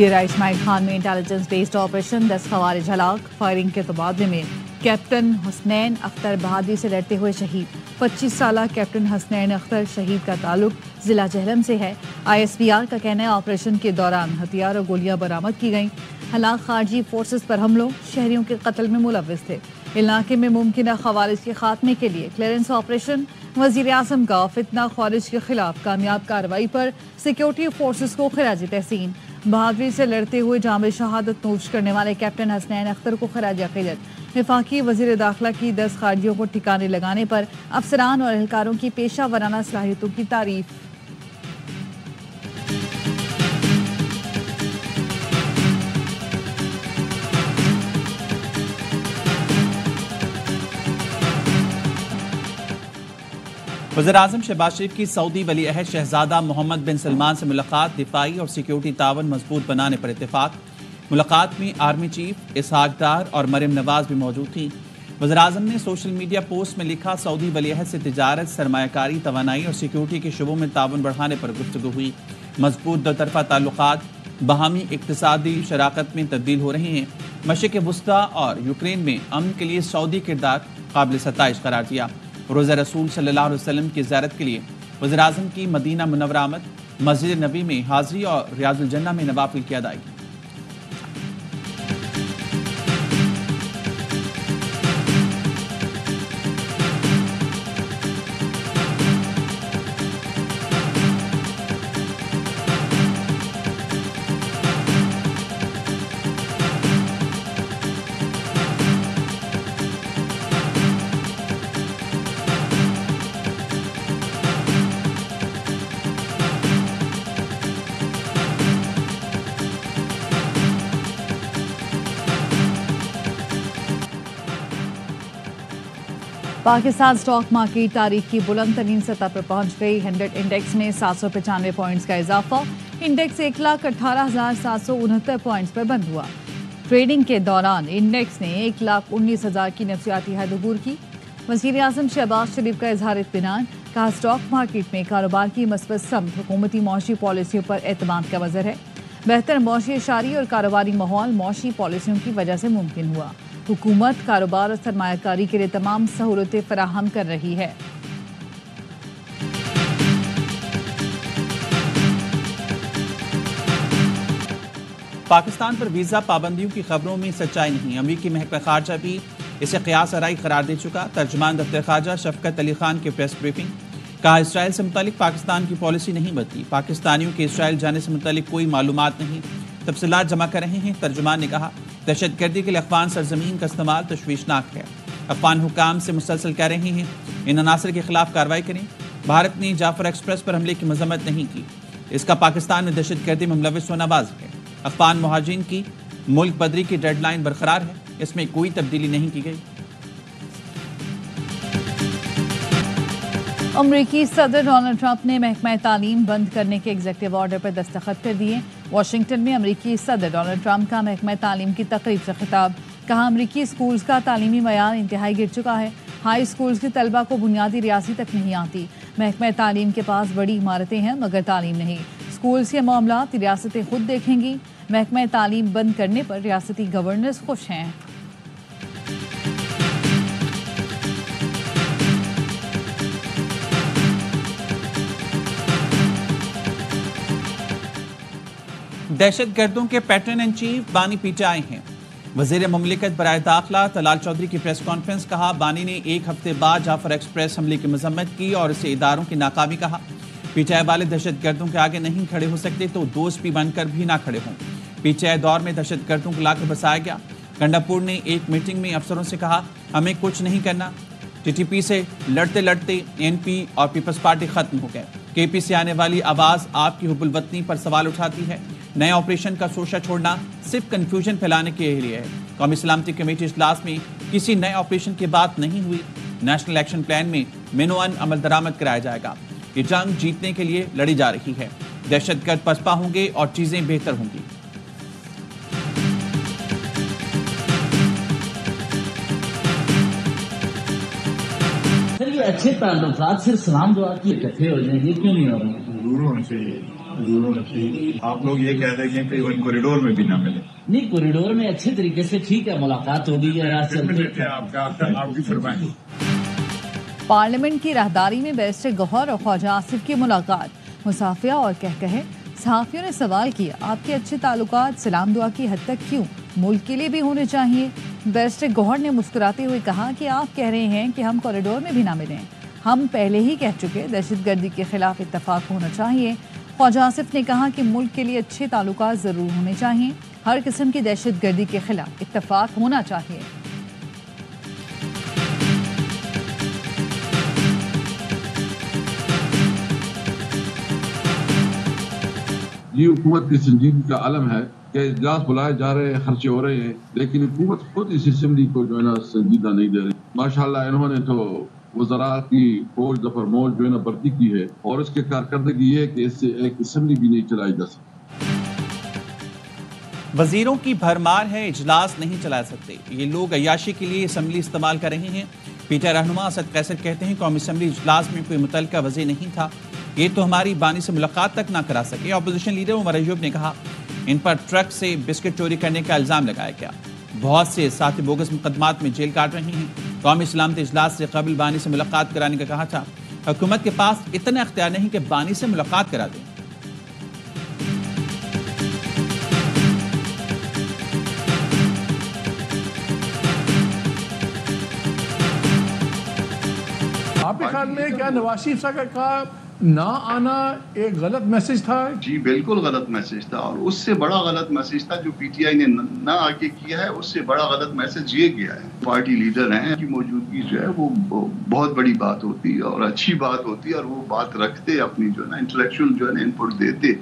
ڈیرہ اسماعیل خان میں intelligence based operation, 10 خوارج ہلاک، فائرنگ کے تبادلے میں کیپٹن حسنین اختر بہادری سے لڑتے ہوئے شہید۔ 25 سالہ کیپٹن حسنین اختر شہید کا تعلق ضلع جہلم سے ہے۔ ISPR کا کہنا ہے آپریشن کے دوران ہتھیار اور گولیاں برآمد کی گئیں۔ ہلاک خارجی فورسز پر حملوں، شہریوں کے قتل میں ملوث تھے۔ علاقے میں ممکنہ خوارج کے خاتمے کے لیے کلیئرنس آپریشن۔ وزیر اعظم کا فتنہ خوارج کے خلاف کامیاب کارروائی پر سیکیورٹی فورسز کو خراج تحسین۔ بہادری سے لڑتے ہوئے جام شہادت نوش کرنے والے کیپٹن حسنین اختر کو خراج عقیدت۔ وفاقی وزیر داخلہ کی 10 خارجیوں کو ٹھکانے لگانے پر افسران اور اہلکاروں کی پیشہ ورانہ صلاحیتوں کی تعریف۔ وزیراعظم شہباز شریف کی سعودی ولی عہد شہزادہ محمد بن سلمان سے ملاقات، دفاعی اور سیکیورٹی تعاون مضبوط بنانے پر اتفاق۔ ملاقات میں آرمی چیف اسحاق ڈار اور مریم نواز بھی موجود تھیں۔ وزیراعظم نے سوشل میڈیا پوسٹ میں لکھا، سعودی ولی عہد سے تجارت، سرمایہ کاری، توانائی اور سیکیورٹی کے شعبوں میں تعاون بڑھانے پر گفتگو ہوئی۔ مضبوط دو طرفہ تعلقات باہمی اقتصادی شراکت میں تبدیل ہو رہے ہیں۔ مشرق وسطیٰ اور یوکرین میں امن کے لیے سعودی کردار قابل ستائش قرار دیا۔ روزہ رسول صلی اللہ علیہ وسلم کی زیارت کے لیے وزیراعظم کی مدینہ منورہ آمد، مسجد نبی میں حاضری اور ریاض الجنہ میں نوافل کی ادائیگی۔ پاکستان سٹاک مارکیٹ تاریخ کی بلند ترین سطح پر پہنچ گئی۔ 100 انڈیکس میں 795 پوائنٹس کا اضافہ۔ انڈیکس 1,18,769 پوائنٹس پر بند ہوا۔ ٹریڈنگ کے دوران انڈیکس نے 1,19,000 کی نفسیاتی حد عبور کی۔ وزیر اعظم شہباز شریف کا اظہار اطمینان، کہا سٹاک مارکیٹ میں کاروبار کی مثبت سمت حکومتی معاشی پالیسیوں پر اعتماد کا مظہر ہے۔ بہتر معاشی اشاری اور کاروباری ماحول معاشی پالیسیوں کی وجہ سے ممکن ہوا۔ حکومت کاروبار اور سرمایہ کاری کے لیے تمام سہولتیں فراہم کر رہی ہے۔ پاکستان پر ویزا پابندیوں کی خبروں میں سچائی نہیں، امریکی محکمہ خارجہ بھی اسے قیاس آرائی قرار دے چکا۔ ترجمان دفتر خارجہ شفقت علی خان کی پریس بریفنگ، کہا اسرائیل سے متعلق پاکستان کی پالیسی نہیں بدلی، پاکستانیوں کے اسرائیل جانے سے متعلق کوئی معلومات نہیں، تفصیلات جمع کر رہے ہیں۔ ترجمان نے کہا دہشت گردی کے لیے افغان سرزمین کا استعمال تشویشناک ہے، افغان حکام سے مسلسل کہہ رہے ہیں ان عناصر کے خلاف کارروائی کریں۔ بھارت نے جعفر ایکسپریس پر حملے کی مذمت نہیں کی، اس کا پاکستان میں دہشت گردی میں ملوث ہونا واضح ہے۔ افغان مہاجرین کی ملک بدری کی ڈیڈ لائن برقرار ہے، اس میں کوئی تبدیلی نہیں کی گئی۔ امریکی صدر ڈونلڈ ٹرمپ نے محکمہ تعلیم بند کرنے کے ایگزیکٹو آرڈر پر دستخط کر دیے۔ واشنگٹن میں امریکی صدر ڈونلڈ ٹرمپ کا محکمہ تعلیم کی تقریب سے خطاب، کہا امریکی اسکولز کا تعلیمی معیار انتہائی گر چکا ہے، ہائی اسکولز کے طلبہ کو بنیادی ریاضی تک نہیں آتی، محکمہ تعلیم کے پاس بڑی عمارتیں ہیں مگر تعلیم نہیں، اسکولز کے معاملات ریاستیں خود دیکھیں گی، محکمہ تعلیم بند کرنے پر ریاستی گورنرز خوش ہیں۔ دہشت گردوں کے پیٹرن ان چیف بانی پیٹے آئے ہیں۔ وزیر مملکت برائے داخلہ طلال چودھری کی پریس کانفرنس، کہا بانی نے ایک ہفتے بعد جعفر ایکسپریس حملے کی مذمت کی اور اسے اداروں کی ناکامی کہا۔ پی ٹی آئی والے دہشت گردوں کے آگے نہیں کھڑے ہو سکتے تو دوست بھی بن کر بھی نہ کھڑے ہوں۔ پی ٹی آئی دور میں دہشت گردوں کو لا کر بسایا گیا۔ گنڈاپور نے ایک میٹنگ میں افسروں سے کہا ہمیں کچھ نہیں کرنا، ٹی ٹی پی سے لڑتے لڑتے این پی اور پیپلز پارٹی ختم ہو گئے۔ کے پی سے آنے والی آواز آپ کی حب الوطنی پر سوال اٹھاتی ہے، نئے آپریشن کا شوشہ چھوڑنا صرف کنفیوژن پھیلانے کے لیے ہے۔ قومی سلامتی کمیٹی اجلاس میں کسی نئے آپریشن کی بات نہیں ہوئی۔ نیشنل ایکشن پلان میں مینوان عمل درآمد کرایا جائے گا۔ یہ جنگ جیتنے کے لیے لڑی جا رہی ہے، دہشت گرد پسپا ہوں گے اور چیزیں بہتر ہوں گی۔ سر یہ اچھے تعلقات صرف سلام دعا کی اکٹھے ہو جائیں گے، کیوں نہیں ہو رہے؟ ضرور ہونا چاہیے، ضرور رکھیے. آپ لوگ یہ کہہ دیں گے کہ ایون کوریڈور میں بھی نہ ملے. نہیں, کوریڈور میں اچھے طریقے سے ٹھیک ہے, ملاقات ہوگی یا راست چلتے. آپ کی فرمائیں. پارلیمنٹ کی راہداری میں بیرسٹر گوہر اور خواجہ آصف کی ملاقات, مصافحہ اور کہے. صحافیوں نے سوال کیا, آپ کے اچھے تعلقات سلام دعا کی حد تک کیوں, ملک کے لیے بھی ہونے چاہیے. بیرسٹر گوہر نے مسکراتے ہوئے کہا کہ آپ کہہ رہے ہیں کہ ہم کوریڈور میں بھی نہ ملیں, ہم پہلے ہی کہہ چکے دہشت گردی کے خلاف اتفاق ہونا چاہیے. خواجہ آصف نے کہا کہ ملک کے لیے اچھے تعلقات ضرور ہونے چاہیے, ہر قسم کی دہشت گردی کے خلاف اتفاق ہونا چاہیے. یہ حکومت کی سنجیدگی کا علم ہے کہ اجلاس بلائے جا رہے ہیں, خرچے ہو رہے ہیں, لیکن حکومت خود اس اسمبلی کو جو ہے نا سنجیدہ نہیں دے رہی. ماشاءاللہ انہوں نے تو وزراء کی فوج دفر موج جو ہے نا بھرتی کی ہے, اور اس کے کارکردگی یہ ہے کہ اس سے ایک اسمبلی بھی نہیں چلائی جا سکتی. وزیروں کی بھرمار ہے, اجلاس نہیں چلا سکتے. یہ لوگ عیاشی کے لیے اسمبلی استعمال کر رہے ہیں. پی ٹی آئی رہنما اسد قیصر کہتے ہیں قومی اسمبلی اجلاس میں کوئی متعلقہ وزیر نہیں تھا, یہ تو ہماری بانی سے ملاقات تک نہ کرا سکے. اپوزیشن لیڈر عمر ایوب نے کہا ان پر ٹرک سے بسکٹ چوری کرنے کا الزام لگایا گیا. بہت سے ساتھی بوگس مقدمات میں جیل کاٹ رہے ہیں. قومی سلامتی اجلاس سے قبل بانی سے ملاقات کرانے کا کہا تھا. حکومت کے پاس اتنا اختیار نہیں کہ بانی سے ملاقات کرا دیں. آپ کے خیال میں کیا نواز شریف صاحب کا نہ آنا ایک غلط میسج تھا؟ جی بالکل غلط میسج تھا, اور اس سے بڑا غلط میسج تھا جو پی ٹی آئی نے نہ آ کے کیا ہے. اس سے بڑا غلط میسج یہ کیا ہے, پارٹی لیڈر ہیں کی موجودگی جو ہے وہ بہت بڑی بات ہوتی ہے اور اچھی بات ہوتی ہے, اور وہ بات رکھتے اپنی جو ہے نا انٹلیکچوئل جو ہے نا انپٹ دیتے.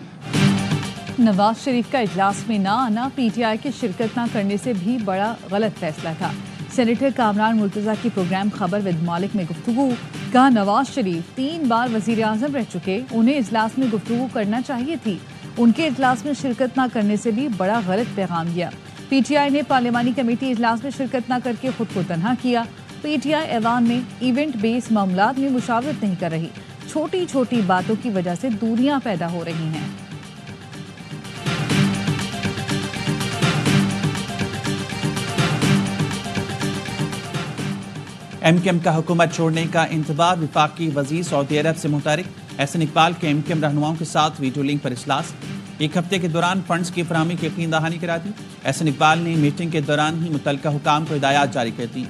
نواز شریف کا اجلاس میں نہ آنا پی ٹی آئی کی شرکت نہ کرنے سے بھی بڑا غلط فیصلہ تھا. سینیٹر کامران مرتضیٰ کی پروگرام خبر ود مالک میں گفتگو, کہا نواز شریف 3 بار وزیر اعظم رہ چکے, انہیں اجلاس میں گفتگو کرنا چاہیے تھی, ان کے اجلاس میں شرکت نہ کرنے سے بھی بڑا غلط پیغام دیا. پی ٹی آئی نے پارلیمانی کمیٹی اجلاس میں شرکت نہ کر کے خود کو تنہا کیا. پی ٹی آئی ایوان میں ایونٹ بیس معاملات میں مشاورت نہیں کر رہی, چھوٹی چھوٹی باتوں کی وجہ سے دوریاں پیدا ہو رہی ہیں. ایم کیو ایم کا حکومت چھوڑنے کا انتظار, وفاقی وزیر سعودی عرب سے متحرک. احسن اقبال کے ایم کیو ایم رہنماؤں کے ساتھ ویڈیو لنک پر اجلاس, 1 ہفتے کے دوران فنڈز کی فراہمی کی یقین دہانی کرا دی. احسن اقبال نے میٹنگ کے دوران ہی متعلقہ حکام کو ہدایات جاری کر دی,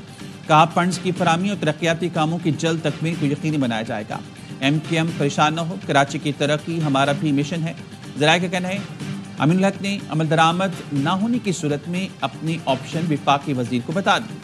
کہا فنڈز کی فراہمی اور ترقیاتی کاموں کی جلد تکمیل کو یقینی بنایا جائے گا. ایم کیو ایم پریشان نہ ہو, کراچی کی ترقی ہمارا بھی مشن ہے. ذرائع کا کہنا ہے امین الحق نے عمل درآمد نہ ہونے کی صورت میں اپنی آپشن وفاقی وزیر کو بتا دی.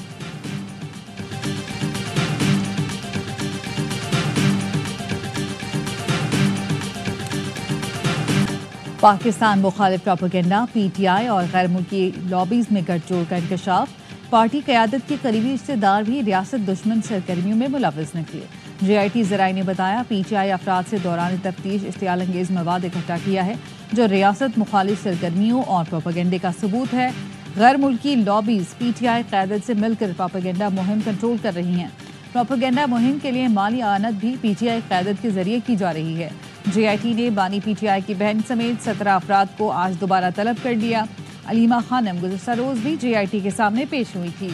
پاکستان مخالف پروپیگنڈا, پی ٹی آئی اور غیر ملکی لابیز میں گٹھ جوڑ کا انکشاف. پارٹی قیادت کے قریبی رشتہ دار بھی ریاست دشمن سرگرمیوں میں ملوث نکلے. جے آئی ٹی ذرائع نے بتایا پی ٹی آئی افراد سے دوران تفتیش اشتعال انگیز مواد اکٹھا کیا ہے جو ریاست مخالف سرگرمیوں اور پروپیگنڈے کا ثبوت ہے. غیر ملکی لابیز پی ٹی آئی قیادت سے مل کر پروپیگنڈا مہم کنٹرول کر رہی ہیں. پروپیگنڈا مہم کے لیے مالی اعانت بھی پی ٹی آئی قیادت کے ذریعے کی جا رہی ہے. جے آئی ٹی نے بانی پی ٹی آئی کی بہن سمیت 17 افراد کو آج دوبارہ طلب کر لیا. علیمہ خانم گزشتہ روز بھی جے آئی ٹی کے سامنے پیش ہوئی تھی.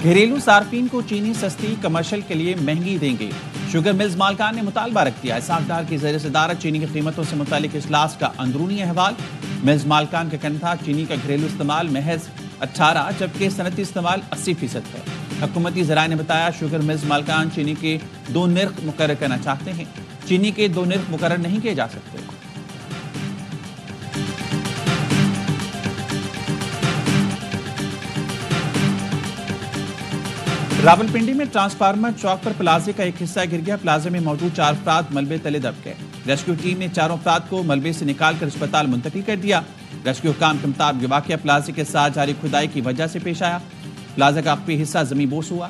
گھریلو صارفین کو چینی سستی, کمرشل کے لیے مہنگی دیں گے. شوگر ملز مالکان نے مطالبہ رکھ دیا. اسحاق ڈار کی زیر صدارت چینی کی قیمتوں سے متعلق اجلاس کا اندرونی احوال. ملز مالکان کا کہنا تھا چینی کا گھریلو استعمال محض 18 جبکہ صنعتی استعمال 80% ہے. حکومتی ذرائع نے بتایا شوگر ملز مالکان چینی کے 2 نرخ مقرر کرنا چاہتے ہیں. چینی کے 2 نرخ مقرر نہیں کیے جا سکتے. راولپنڈی میں ٹرانسفارمر چوک پر پلازے کا ایک حصہ گر گیا. پلازے میں موجود 4 افراد ملبے تلے دب گئے. ریسکیو ٹیم نے 4 افراد کو ملبے سے نکال کر اسپتال منتقل کر دیا. ریسکیو حکام کے مطابق یہ واقعہ پلازے کے ساتھ جاری کھدائی کی وجہ سے پیش آیا. پلازے کا عقبی حصہ زمین بوس ہوا.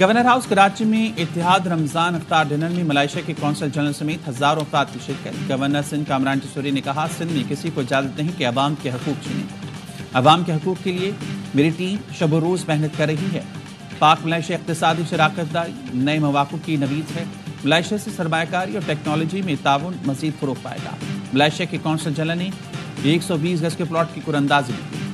گورنر ہاؤس کراچی میں اتحاد رمضان افطار ڈنر میں ملائیشیا کے کونسل جنرل سمیت ہزاروں افراد کی شرکت۔ گورنر سندھ کامران جسوری نے کہا سندھ میں کسی کو اجازت نہیں کہ عوام کے حقوق چھینیں۔ عوام کے حقوق کے لیے میری ٹیم شب و روز محنت کر رہی ہے۔ پاک ملائیشیا اقتصادی شراکت داری نئے مواقع کی نوید ہے۔ ملائیشیا سے سرمایہ کاری اور ٹیکنالوجی میں تعاون مزید فروغ پائے گا۔ ملائیشیا کے کونسل جنرل نے 120 گز کے پلاٹ کی قراردادی بھی کی۔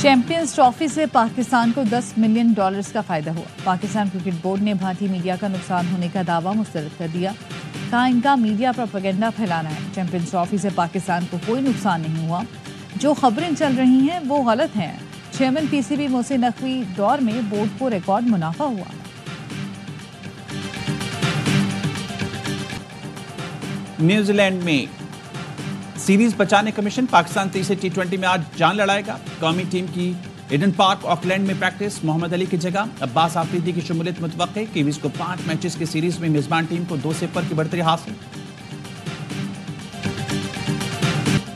چیمپئنز ٹرافی سے پاکستان کو $10 ملین کا فائدہ ہوا۔ پاکستان کرکٹ بورڈ نے بھارتی میڈیا کا نقصان ہونے کا دعویٰ مسترد کر دیا۔ کہا ان کا میڈیا پروپیگنڈا پھیلانا ہے۔ چیمپئنز ٹرافی سے پاکستان کو کوئی نقصان نہیں ہوا، جو خبریں چل رہی ہیں وہ غلط ہیں۔ Chairman P C B Mohsin Naqvi دور میں بورڈ کو ریکارڈ منافع ہوا۔ نیوزی لینڈ میں سیریز بچانے کا مشن، پاکستان تیسرے T20 میں آج جان لڑائے گا۔ قومی ٹیم کی ایڈن پارک آکلینڈ میں پریکٹس، محمد علی کی جگہ عباس آفریدی کی شمولیت متوقع۔ کیویز کو 5 میچز کی سیریز میں میزبان ٹیم کو 2-0 کی بڑھتری حاصل۔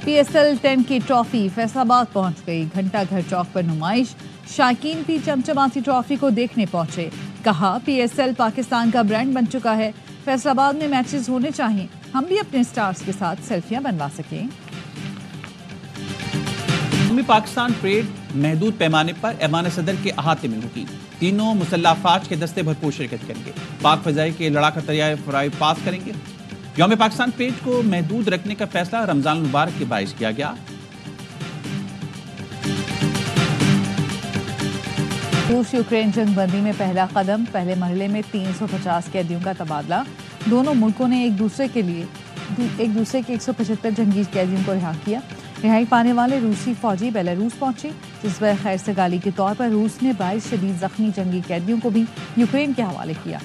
PSL 10 کی ٹرافی فیصل آباد پہنچ گئی۔ گھنٹہ گھر چوک پر نمائش، شائقین بھی چمچماتی ٹرافی کو دیکھنے پہنچے۔ کہا PSL پاکستان کا برانڈ بن چکا ہے، فیصل آباد میں میچز ہونے چاہیے، ہم بھی اپنے سٹارز کے ساتھ سیلفیاں بنوا سکیں۔ پاکستان پریڈ محدود پیمانے پر ایوان صدر کے احاطے میں ہوگی۔ تینوں مسلح افواج کے دستے بھرپور شرکت کریں گے۔ پاک فضائی کے لڑاکا دریائے فرائی پاس کریں گے۔ یوم پاکستان پریڈ کو محدود رکھنے کا فیصلہ رمضان المبارک کے باعث کیا گیا۔ روس یوکرین جنگ بندی میں پہلا قدم، پہلے مرحلے میں 350 قیدیوں کا تبادلہ۔ دونوں ملکوں نے ایک دوسرے کے 175 جنگی قیدیوں کو رہا کیا۔ رہائی پانے والے روسی فوجی بیلاروس پہنچے، جس پر خیر سگالی کے طور پر روس نے 22 شدید زخمی جنگی قیدیوں کو بھی یوکرین کے حوالے کیا۔